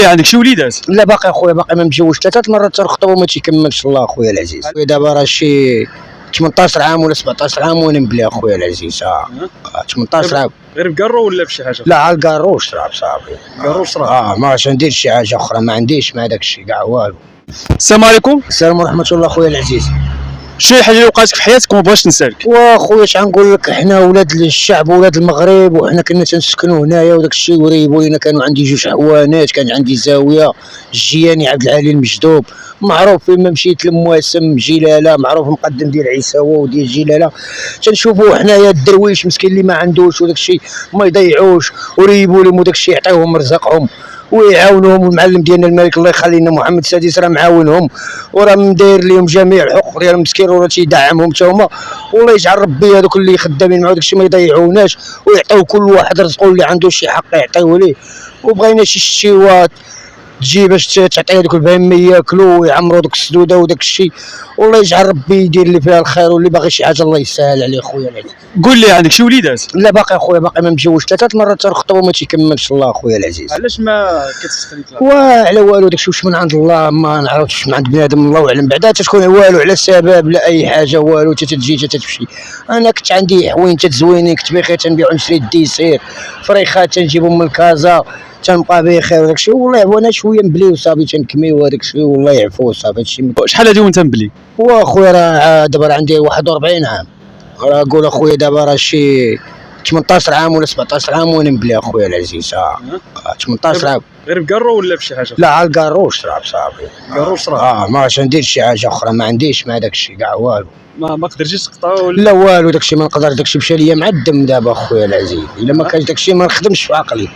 لي عندك شي وليدات؟ لا باقي اخويا، باقي ما متزوج 3 مرات تنخطبوا وما تيكملش الله اخويا العزيز. دابا راه شي 18 عام ولا 17 عام وانا مبلي اخويا العزيز. 18 عام. غير بكارو ولا بشي حاجه؟ لا على الكاروش راه بصافي. كاروش راه ما عرفتش ندير شي حاجه اخرى، ما عنديش مع داك الشيء كاع والو. السلام عليكم. السلام ورحمه الله اخويا العزيز. شي حاجه اللي وقعت في حياتك وما بغاش تنسالك؟ واخويا اش غنقول لك، حنا ولاد الشعب ولاد المغرب، وحنا كنا تنسكنوا هنايا وداك الشيء وريبوا لينا. كانوا عندي 2 حوانات، كان عندي زاويه الجياني عبد العالي المجدوب، معروف فين ما مشيت لمواسم جلاله، معروف مقدم ديال عيساوه وديال جلاله. تنشوفوا حنايا الدرويش مسكين اللي ما عندوش وداك الشيء ما يضيعوش، وريبوا لهم وداك الشيء يعطيوهم رزقهم ويعاونوهم. المعلم ديالنا الملك الله يخلي لنا محمد السادس راه معاونهم وراه مداير لهم جميع الحقوق ديالهم مسكين، وراه تيدعمهم حتى هما. والله يجعل ربي هذوك اللي خدامين مع داك الشيء ما يضيعوناش، ويعطيو كل واحد رزقه، اللي عنده شي حق يعطيوه ليه. وبغينا شي شتيوات تجي باش تعطي هذوك البهايم ياكلوا ويعمروا دوك السدوده وداك الشيء. والله يجعل ربي يدير اللي فيها الخير، واللي باغي شي حاجه الله يسهل عليه خويا العزيز. قول لي عندك شي وليدات؟ لا باقي اخويا، باقي ما متزوج 3 مرات تنخطبوا وما تيكملش الله اخويا العزيز. علاش ما كتسخني؟ وعلى والو داكشي واش من عند الله، ما نعرفش من عند بنادم الله اعلم. بعدا تتكون والو على سبب لا اي حاجه والو، تتجي تتمشي. انا كنت عندي حوين تزوينين، كنت بخير تنبيعو نشري الديسير فريخات تنجيبهم من كازا تنبقى بخير وداكشي. والله وانا شويه مبلي وصافي تنكميو هذاك الشيء والله يعفو صافي هادشي. شحال هادي وانت مبلي؟ واخويا راه دابا عندي 41 عام، راه قول اخويا دابا راه شي 18 عام ولا 17 عام وانا مبلي اخويا العزيز. 18 عام. غير بكارو ولا بشي حاجه؟ لا على الكاروش راه بصافي. كاروش راه ما عرفتش ندير شي حاجه اخرى، ما عنديش مع داك الشيء كاع والو. ما قدرتيش تقطع ولا؟ لا والو، داك الشيء ما نقدر، داك الشيء مشى ليا مع الدم دابا اخويا العزيز. الا ما كانش داك الشيء ما نخدمش في عقلي.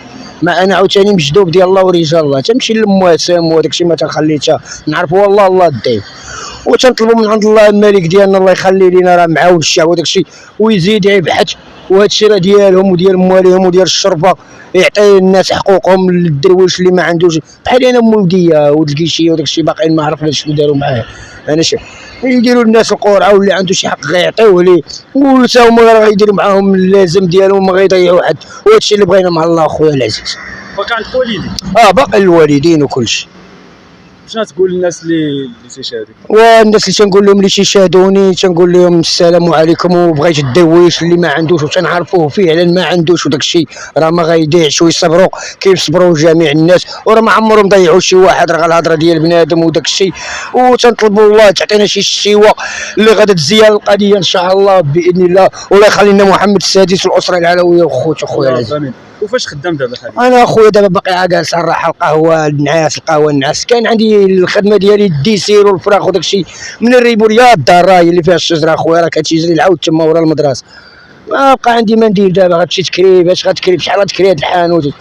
ما انا عاوتاني مجدوب ديال الله ورجال الله، تنمشي للمواسم وداك الشيء ما تنخلي نعرف والله الله الدين، وتنطلبوا من عند الله الملك ديالنا الله يخلي لينا راه معاون الشعب وداك الشيء، ويزيد يبحث. وهذا الشيء راه ديالهم وديال مواليهم وديال الشرفه، يعطي الناس حقوقهم. للدرويش اللي ما عندوش بحال انا مولديه ولد الكيشيه وداك الشيء باقيين ما عرفناش شنو داروا معاه. انا يديروا الناس القرعه واللي عنده شي حق غيعطيوه ليه، وحتى هما راه غيديروا معاهم اللازم ديالهم، ما غيضيعوا حد. وهذا الشيء اللي بغينا مع الله اخويا العزيز. باقي عندك والدين؟ باقي الوالدين وكل شيء. شنو تقول للناس اللي تيشاهدوك؟ والناس اللي تنقول لهم اللي تيشاهدوني تنقول لهم السلام عليكم، وبغيت الدرويش اللي ما عندوش وتنعرفوه فعلا ما عندوش وداك الشيء راه ما غيضيعش، ويصبروا كيصبروا جميع الناس، وراه ما عمرهم ضيعوا شي واحد، راه الهضره ديال بنادم وداك الشيء. وتنطلبوا الله تعطينا شي شتيوه اللي غادا تزيان القضيه ان شاء الله باذن الله، والله يخلي لنا محمد السادس والاسره العلويه وخوت اخويا العزيز. وفاش خدام دابا حاليا؟ انا اخويا دابا باقي جالس على الراحه، القهوه النعاس، القهوه النعاس. كان عندي الخدمه ديالي الديسير والفراخ وداك الشيء من الريبوريا الدار راهي اللي فيها الشجره اخويا، راه كتجري العود تما ورا المدرسه. ما بقى عندي ما ندير دابا، غتمشي تكري باش غتكري بشحال غتكري هاد الحانوت،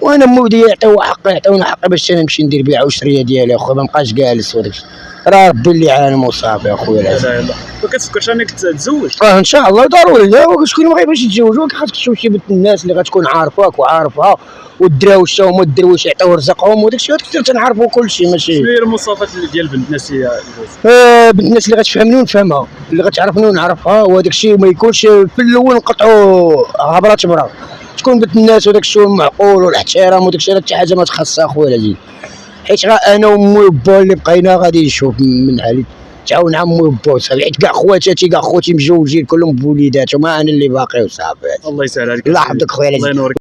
وانا مودي يعطيو حق يعطيونا حق باش انا نمشي ندير بيع وشريه ديالي اخويا، ما نبقاش جالس وداك الشيء. راه ربي اللي عالم وصافي اخويا العزيز. لا لا، ما كتفكرش انك تتزوج؟ ان شاء الله ضروري. لا شكون ما غيبغيش يتزوج، ولكن خاصك تشوف شي بنت الناس اللي غتكون عارفاك وعارفها، والدراوش تا هما الدرويش يعطيو رزقهم وداك الشيء، هذاك تنعرفوا كل شيء. ماشي شنو هي المواصفات ديال بنت الناس هي بنت الناس اللي غتفهمني ونفهمها، اللي غتعرفني ونعرفها، وهذاك الشيء ما يكونش في الاول نقطعوا هبره تبرا، تكون بنت الناس وداك الشيء معقول والاحترام وداك الشيء. حتى حاجه ما تخصها اخويا العزيز، حيت انا وامي وبا اللي بقينا غادي نشوف من علي تعاون عمي وبا وصافي، حيت كاع خواتاتي كاع خوتي مزوجين كلهم بوليداتهم، انا اللي باقي وصافي. الله يسهل عليك. الله يحفظك خويا العزيز. الله ينورك.